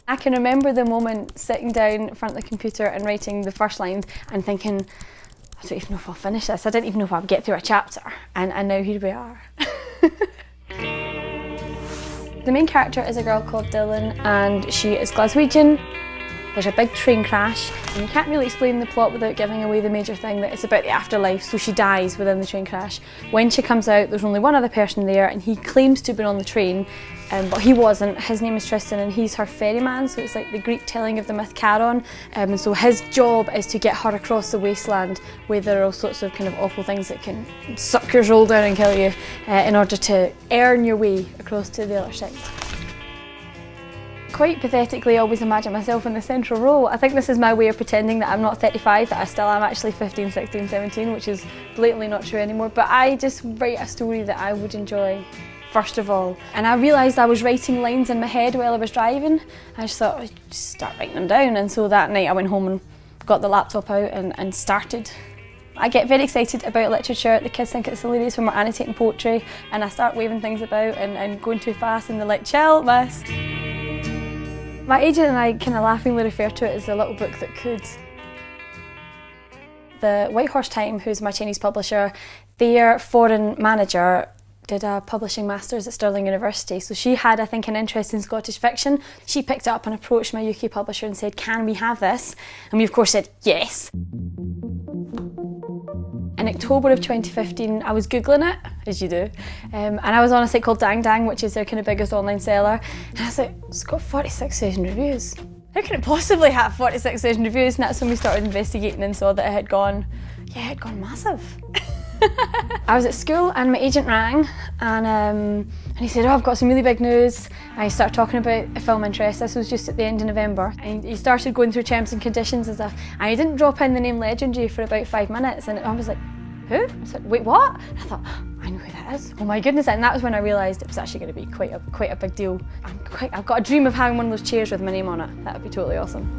I can remember the moment sitting down in front of the computer and writing the first lines and thinking, I don't even know if I'll finish this. I didn't even know if I'll get through a chapter. And now here we are. The main character is a girl called Dylan, and she is Glaswegian. There's a big train crash, and you can't really explain the plot without giving away the major thing, that it's about the afterlife, so she dies within the train crash. When she comes out, there's only one other person there, and he claims to have been on the train, but he wasn't. His name is Tristan, and he's her ferryman, so it's like the Greek telling of the myth Charon. And so his job is to get her across the wasteland, where there are all sorts of kind of awful things that can suck your soul down and kill you, in order to earn your way across to the other side. Quite pathetically, I always imagine myself in the central role. I think this is my way of pretending that I'm not 35, that I still am actually 15, 16, 17, which is blatantly not true anymore. But I just write a story that I would enjoy, first of all. And I realised I was writing lines in my head while I was driving. I just thought I'd just start writing them down. And so that night I went home and got the laptop out and started. I get very excited about literature. The kids think it's hilarious when we're annotating poetry, and I start waving things about and going too fast, and they're like, chill, miss. My agent and I kind of laughingly refer to it as the little book that could. The White Horse Time, who's my Chinese publisher, their foreign manager did a publishing masters at Stirling University, so she had, I think, an interest in Scottish fiction. She picked it up and approached my UK publisher and said, can we have this? And we of course said yes. In October of 2015, I was Googling it, as you do, and I was on a site called Dang Dang, which is their kind of biggest online seller, and I was like, it's got 46,000 reviews. How can it possibly have 46,000 reviews? And that's when we started investigating and saw that it had gone massive. I was at school and my agent rang, and he said, oh, I've got some really big news. And he started talking about a film interest. This was just at the end of November. And he started going through terms and conditions and stuff. And he didn't drop in the name Legendary for about 5 minutes. And I was like, who? I said, wait, what? And I thought, oh, I know who that is. Oh my goodness. And that was when I realised it was actually going to be quite a big deal. I've got a dream of having one of those chairs with my name on it. That would be totally awesome.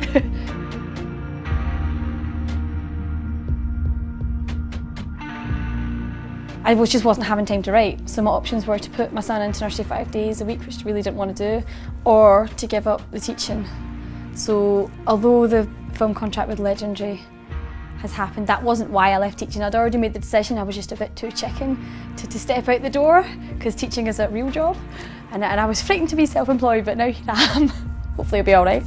I just wasn't having time to write, so my options were to put my son into nursery 5 days a week, which I really didn't want to do, or to give up the teaching. So although the film contract with Legendary has happened, that wasn't why I left teaching. I'd already made the decision. I was just a bit too chicken to step out the door, because teaching is a real job, and I was frightened to be self-employed, but now here I am. Hopefully it'll be all right.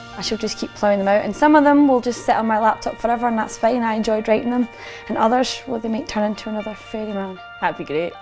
I shall just keep ploughing them out, and some of them will just sit on my laptop forever, and that's fine. I enjoyed writing them, and others, well, they might turn into another Ferryman. That'd be great.